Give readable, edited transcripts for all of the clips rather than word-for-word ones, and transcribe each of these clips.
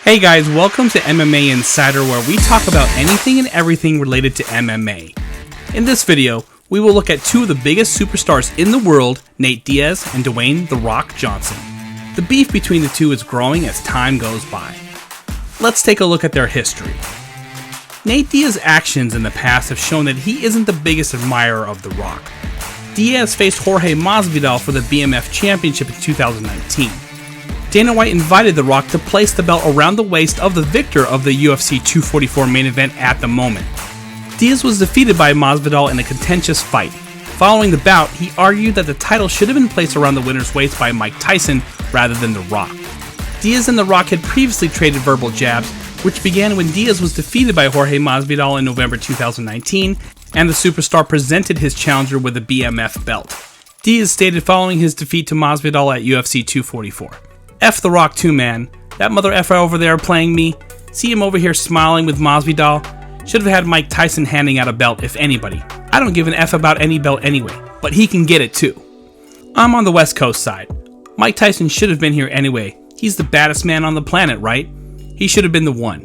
Hey guys, welcome to MMA Insider, where we talk about anything and everything related to MMA. In this video, we will look at two of the biggest superstars in the world, Nate Diaz and Dwayne "The Rock" Johnson. The beef between the two is growing as time goes by. Let's take a look at their history. Nate Diaz's actions in the past have shown that he isn't the biggest admirer of The Rock. Diaz faced Jorge Masvidal for the BMF Championship in 2019. Dana White invited The Rock to place the belt around the waist of the victor of the UFC 244 main event at the moment. Diaz was defeated by Masvidal in a contentious fight. Following the bout, he argued that the title should have been placed around the winner's waist by Mike Tyson rather than The Rock. Diaz and The Rock had previously traded verbal jabs, which began when Diaz was defeated by Jorge Masvidal in November 2019, and the superstar presented his challenger with the BMF belt. Diaz stated following his defeat to Masvidal at UFC 244. F The Rock too, man. That mother effer over there playing me. See him over here smiling with Masvidal. Should have had Mike Tyson handing out a belt if anybody. I don't give an F about any belt anyway, but he can get it too. I'm on the West Coast side. Mike Tyson should have been here anyway. He's the baddest man on the planet, right? He should have been the one.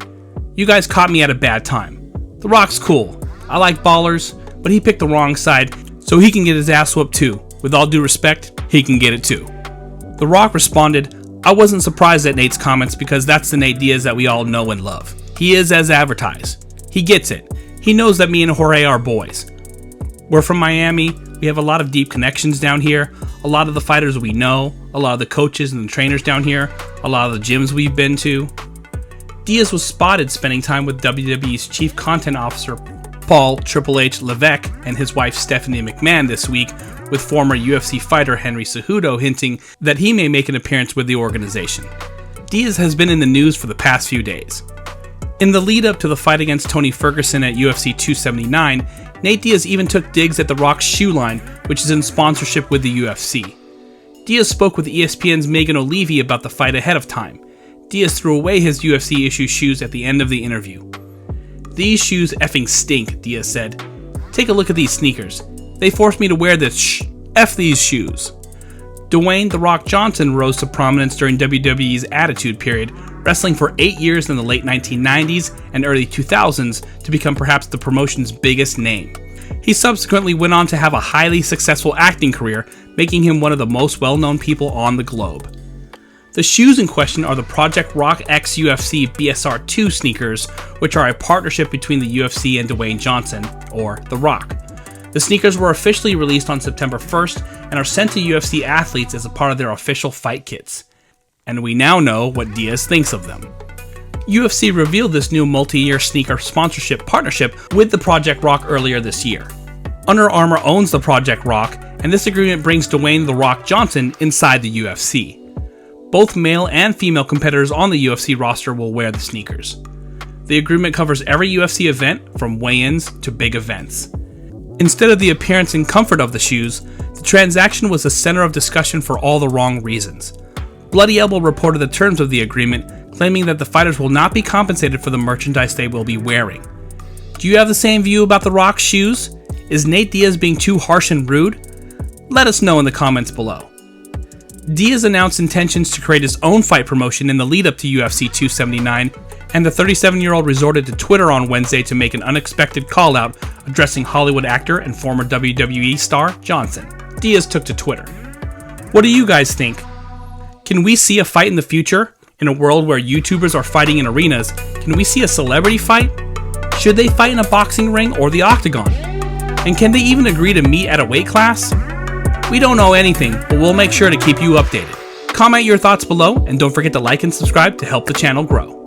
You guys caught me at a bad time. The Rock's cool. I like ballers, but he picked the wrong side, so he can get his ass whooped too. With all due respect, he can get it too. The Rock responded, I wasn't surprised at Nate's comments because that's the Nate Diaz that we all know and love. He is as advertised. He gets it. He knows that me and Jorge are boys. We're from Miami. We have a lot of deep connections down here. A lot of the fighters we know, a lot of the coaches and the trainers down here, a lot of the gyms we've been to. Diaz was spotted spending time with WWE's Chief Content Officer Paul Triple H Levesque and his wife Stephanie McMahon this week, with former UFC fighter Henry Cejudo hinting that he may make an appearance with the organization. Diaz has been in the news for the past few days. In the lead up to the fight against Tony Ferguson at UFC 279, Nate Diaz even took digs at The Rock's shoe line, which is in sponsorship with the UFC. Diaz spoke with ESPN's Megan O'Leary about the fight ahead of time. Diaz threw away his UFC-issued shoes at the end of the interview. These shoes effing stink, Diaz said. Take a look at these sneakers. They forced me to wear this F these shoes. Dwayne "The Rock" Johnson rose to prominence during WWE's Attitude Period, wrestling for 8 years in the late 1990s and early 2000s to become perhaps the promotion's biggest name. He subsequently went on to have a highly successful acting career, making him one of the most well-known people on the globe. The shoes in question are the Project Rock X UFC BSR2 sneakers, which are a partnership between the UFC and Dwayne Johnson, or The Rock. The sneakers were officially released on September 1st and are sent to UFC athletes as a part of their official fight kits. And we now know what Diaz thinks of them. UFC revealed this new multi-year sneaker sponsorship partnership with the Project Rock earlier this year. Under Armour owns the Project Rock, and this agreement brings Dwayne "The Rock" Johnson inside the UFC. Both male and female competitors on the UFC roster will wear the sneakers. The agreement covers every UFC event, from weigh-ins to big events. Instead of the appearance and comfort of the shoes, the transaction was the center of discussion for all the wrong reasons. Bloody Elbow reported the terms of the agreement, claiming that the fighters will not be compensated for the merchandise they will be wearing. Do you have the same view about The Rock's shoes? Is Nate Diaz being too harsh and rude? Let us know in the comments below. Diaz announced intentions to create his own fight promotion in the lead up to UFC 279, and the 37-year-old resorted to Twitter on Wednesday to make an unexpected call-out addressing Hollywood actor and former WWE star Johnson. Diaz took to Twitter. What do you guys think? Can we see a fight in the future? In a world where YouTubers are fighting in arenas, can we see a celebrity fight? Should they fight in a boxing ring or the octagon? And can they even agree to meet at a weight class? We don't know anything, but we'll make sure to keep you updated. Comment your thoughts below, and don't forget to like and subscribe to help the channel grow.